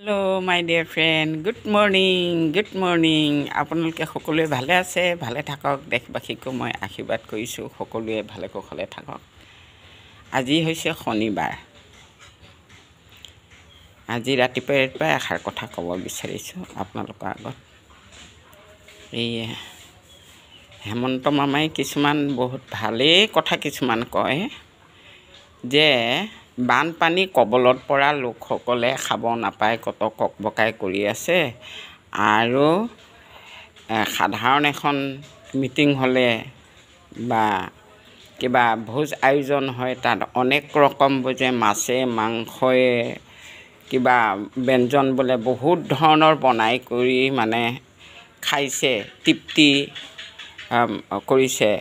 Hello, my dear friend. Good morning. আপোনালোকে সকলোৱে ভালে আছে, ভালে থাকক। দেশবাসীকো মই আশীৰ্বাদ কৰিছোঁ, সকলোৱে ভালে কুশলে থাকক। আজি হৈছে শনিবাৰ। আজি ৰাতিপুৱাই এষাৰ কথা ক'ব বিচাৰিছোঁ আপোনালোকৰ আগত। এই হেমন্ত মামাই কিছুমান বহুত ভালেই কথা কিছুমান কয় যে বানপানী কবলত পৰা লোকসকলে খাব নাপায় কত ককবকাই কৰি আছে আৰু সাধাৰণ এখন মিটিং হ'লে বা কিবা ভোজ আয়োজন হয় তাত অনেক ৰকম যে মাছে মাংসয়ে কিবা ব্যঞ্জন বোলে বহুত ধৰণৰ বনাই কৰি মানে খাইছে তৃপ্তি কৰিছে।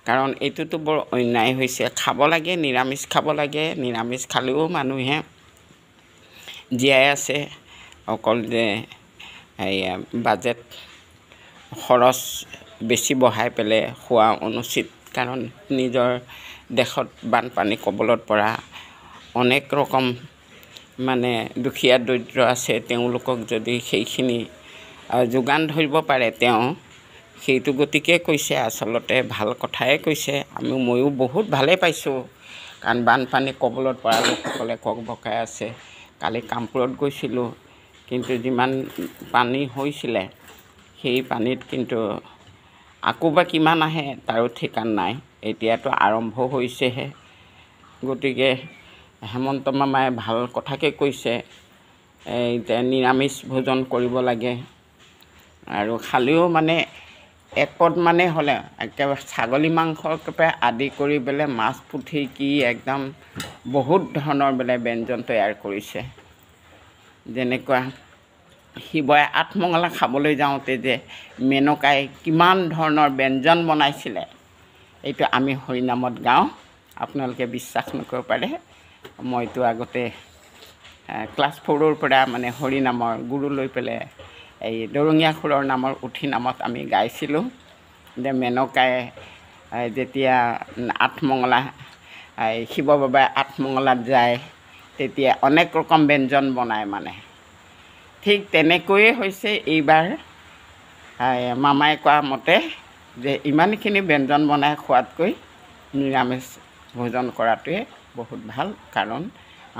কাৰণ এইটোতো বৰ অন্যায় হৈছে। খাব লাগে, নিৰামিষ খাব লাগে। নিৰামিষ খালেও মানুহে জীয়াই আছে। অকল যে বাজেট খৰচ বেছি বঢ়াই পেলাই খোৱা অনুচিত। কাৰণ নিজৰ দেশত বানপানী কবলত পৰা অনেক ৰকম মানে দুখীয়া দৰিদ্ৰ আছে। তেওঁলোকক যদি সেইখিনি যোগান ধৰিব পাৰে তেওঁ সেইটো গতিকে কৈছে, আচলতে ভাল কথাই কৈছে। ময়ো বহুত ভালে পাইছোঁ। কাৰণ বানপানী কবলত পৰা লোকসকলে ককবকাই আছে। কালি কামপুৰত গৈছিলোঁ, কিন্তু যিমান পানী হৈছিলে সেই পানীত কিন্তু আকৌ বা কিমান আহে তাৰো ঠিকান নাই। এতিয়াতো আৰম্ভ হৈছেহে। গতিকে হেমন্ত মামাই ভাল কথাকে কৈছে, নিৰামিষ ভোজন কৰিব লাগে। আৰু খালেও মানে একপদ মানে হ'লে একেবাৰে ছাগলী মাংসৰ পৰা আদি কৰি পেলাই মাছ পুঠি কি একদম বহুত ধৰণৰ বোলে ব্যঞ্জন তৈয়াৰ কৰিছে। যেনেকুৱা শিৱই আঠমঙলা খাবলৈ যাওঁতে যে মেনকাই কিমান ধৰণৰ ব্যঞ্জন বনাইছিলে, এইটো আমি হৰিনামত গাওঁ। আপোনালোকে বিশ্বাস নকৰিব পাৰে, মইতো আগতে ক্লাছ 4ৰ পৰা মানে হৰিনামৰ গুৰু লৈ পেলাই এই দৰঙীয়া খুৰৰ নামৰ উঠি নামত আমি গাইছিলোঁ যে মেনকাই যেতিয়া আঠমঙলা শিৱ বাবাই আঠমঙলাত যায় তেতিয়া অনেক ৰকম ব্যঞ্জন বনায় মানে। ঠিক তেনেকৈয়ে হৈছে এইবাৰ মামাই কোৱা মতে যে ইমানখিনি ব্যঞ্জন বনাই খোৱাতকৈ নিৰামিষ ভোজন কৰাটোৱে বহুত ভাল। কাৰণ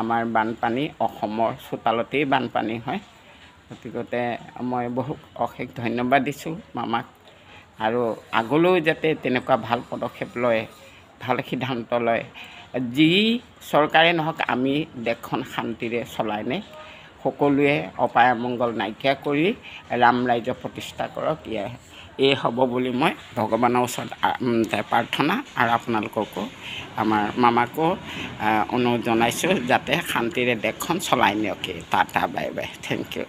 আমাৰ বানপানী অসমৰ চোতালতেই বানপানী হয়। গতিকে মই বহুত অশেষ ধন্যবাদ দিছোঁ মামাক। আৰু আগলৈও যাতে তেনেকুৱা ভাল পদক্ষেপ লয়, ভাল সিদ্ধান্ত লয়। যি চৰকাৰে নহওক আমি দেশখন শান্তিৰে চলাই নে সকলোৱে অপায় অমংগল নাইকিয়া কৰি ৰাম ৰাজ্য প্ৰতিষ্ঠা কৰক। এই হ'ব বুলি মই ভগৱানৰ ওচৰত প্ৰাৰ্থনা আৰু আপোনালোককো আমাৰ মামাকো অনুৰোধ জনাইছোঁ যাতে শান্তিৰে দেশখন চলাই নিয়ক। Tata bye bye, thank U.